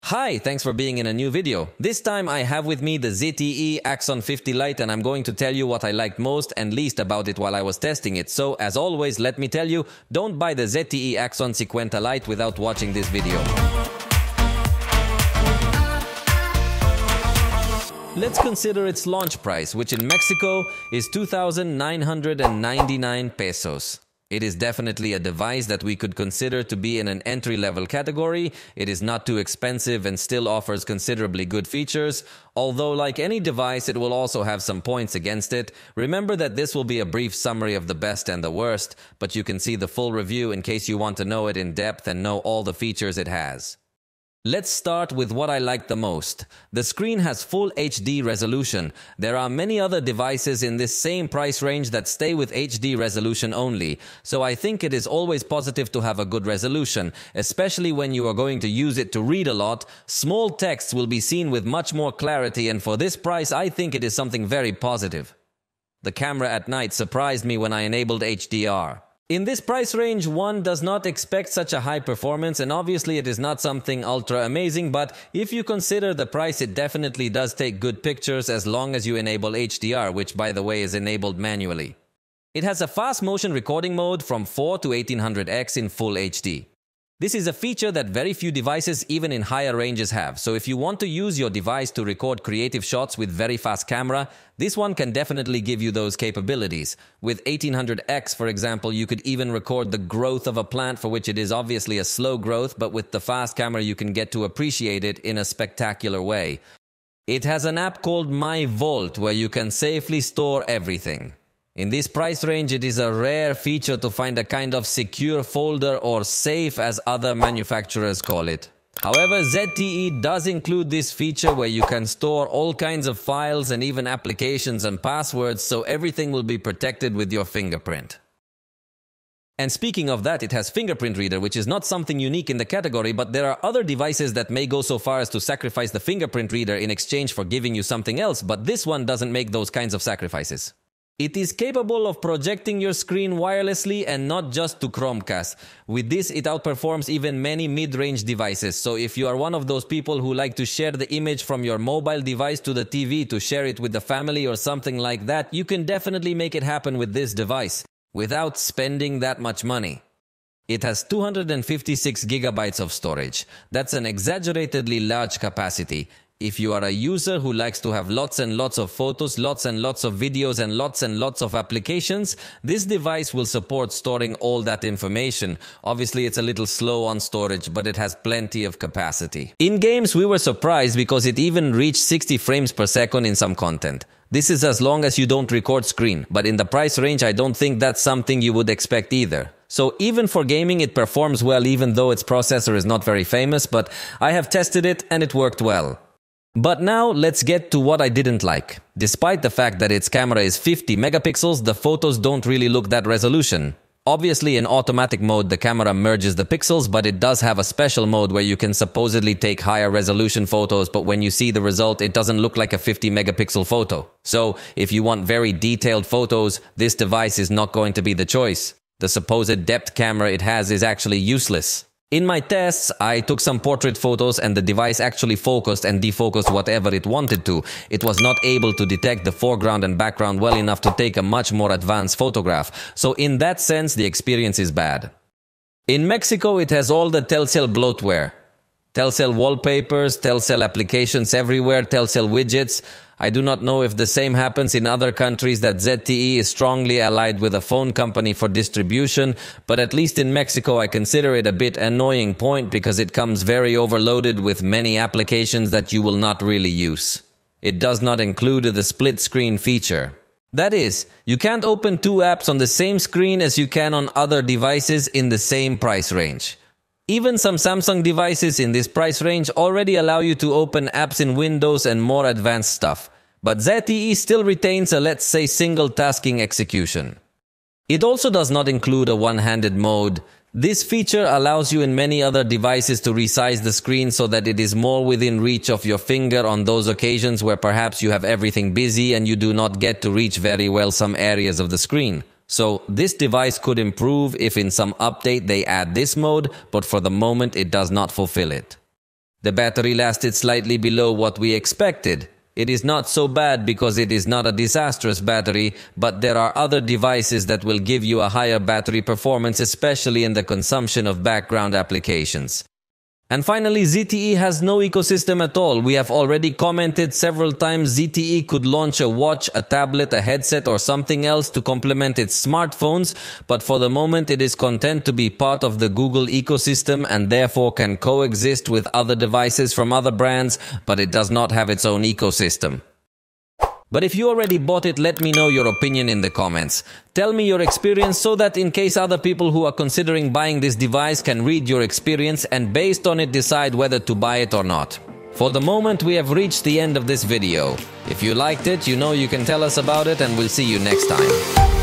Hi, thanks for being in a new video. This time I have with me the ZTE Axon 50 Lite and I'm going to tell you what I liked most and least about it while I was testing it. So as always, let me tell you, don't buy the ZTE Axon 50 Lite without watching this video. Let's consider its launch price, which in Mexico is 2,999 pesos. It is definitely a device that we could consider to be in an entry-level category. It is not too expensive and still offers considerably good features. Although, like any device, it will also have some points against it. Remember that this will be a brief summary of the best and the worst, but you can see the full review in case you want to know it in depth and know all the features it has. Let's start with what I like the most. The screen has full HD resolution. There are many other devices in this same price range that stay with HD resolution only, so I think it is always positive to have a good resolution, especially when you are going to use it to read a lot. Small texts will be seen with much more clarity, and for this price I think it is something very positive. The camera at night surprised me when I enabled HDR. In this price range, one does not expect such a high performance, and obviously it is not something ultra amazing, but if you consider the price, it definitely does take good pictures as long as you enable HDR, which by the way is enabled manually. It has a fast motion recording mode from 4 to 1800x in full HD. This is a feature that very few devices even in higher ranges have, so if you want to use your device to record creative shots with very fast camera, this one can definitely give you those capabilities. With 1800x, for example, you could even record the growth of a plant, for which it is obviously a slow growth, but with the fast camera you can get to appreciate it in a spectacular way. It has an app called My Vault where you can safely store everything. In this price range, it is a rare feature to find a kind of secure folder or safe as other manufacturers call it. However, ZTE does include this feature where you can store all kinds of files and even applications and passwords, so everything will be protected with your fingerprint. And speaking of that, it has fingerprint reader, which is not something unique in the category, but there are other devices that may go so far as to sacrifice the fingerprint reader in exchange for giving you something else, but this one doesn't make those kinds of sacrifices. It is capable of projecting your screen wirelessly and not just to Chromecast. With this, it outperforms even many mid-range devices. So if you are one of those people who like to share the image from your mobile device to the TV to share it with the family or something like that, you can definitely make it happen with this device without spending that much money. It has 256 gigabytes of storage. That's an exaggeratedly large capacity. If you are a user who likes to have lots and lots of photos, lots and lots of videos, and lots of applications, this device will support storing all that information. Obviously, it's a little slow on storage, but it has plenty of capacity. In games, we were surprised because it even reached 60 frames per second in some content. This is as long as you don't record screen, but in the price range, I don't think that's something you would expect either. So even for gaming, it performs well, even though its processor is not very famous, but I have tested it and it worked well. But now let's get to what I didn't like. Despite the fact that its camera is 50 megapixels, the photos don't really look that resolution. Obviously, in automatic mode, the camera merges the pixels, but it does have a special mode where you can supposedly take higher resolution photos, but when you see the result, it doesn't look like a 50 megapixel photo. So, if you want very detailed photos, this device is not going to be the choice. The supposed depth camera it has is actually useless. In my tests, I took some portrait photos and the device actually focused and defocused whatever it wanted to. It was not able to detect the foreground and background well enough to take a much more advanced photograph. So in that sense, the experience is bad. In Mexico, it has all the Telcel bloatware. Telcel wallpapers, Telcel applications everywhere, Telcel widgets. I do not know if the same happens in other countries that ZTE is strongly allied with a phone company for distribution, but at least in Mexico I consider it a bit annoying point because it comes very overloaded with many applications that you will not really use. It does not include the split screen feature. That is, you can't open two apps on the same screen as you can on other devices in the same price range. Even some Samsung devices in this price range already allow you to open apps in Windows and more advanced stuff. But ZTE still retains a, let's say, single tasking execution. It also does not include a one-handed mode. This feature allows you in many other devices to resize the screen so that it is more within reach of your finger on those occasions where perhaps you have everything busy and you do not get to reach very well some areas of the screen. So this device could improve if in some update they add this mode, but for the moment it does not fulfill it. The battery lasted slightly below what we expected. It is not so bad because it is not a disastrous battery, but there are other devices that will give you a higher battery performance, especially in the consumption of background applications. And finally, ZTE has no ecosystem at all. We have already commented several times ZTE could launch a watch, a tablet, a headset or something else to complement its smartphones, but for the moment it is content to be part of the Google ecosystem and therefore can coexist with other devices from other brands, but it does not have its own ecosystem. But if you already bought it, let me know your opinion in the comments. Tell me your experience so that in case other people who are considering buying this device can read your experience and based on it decide whether to buy it or not. For the moment, we have reached the end of this video. If you liked it, you know you can tell us about it and we'll see you next time.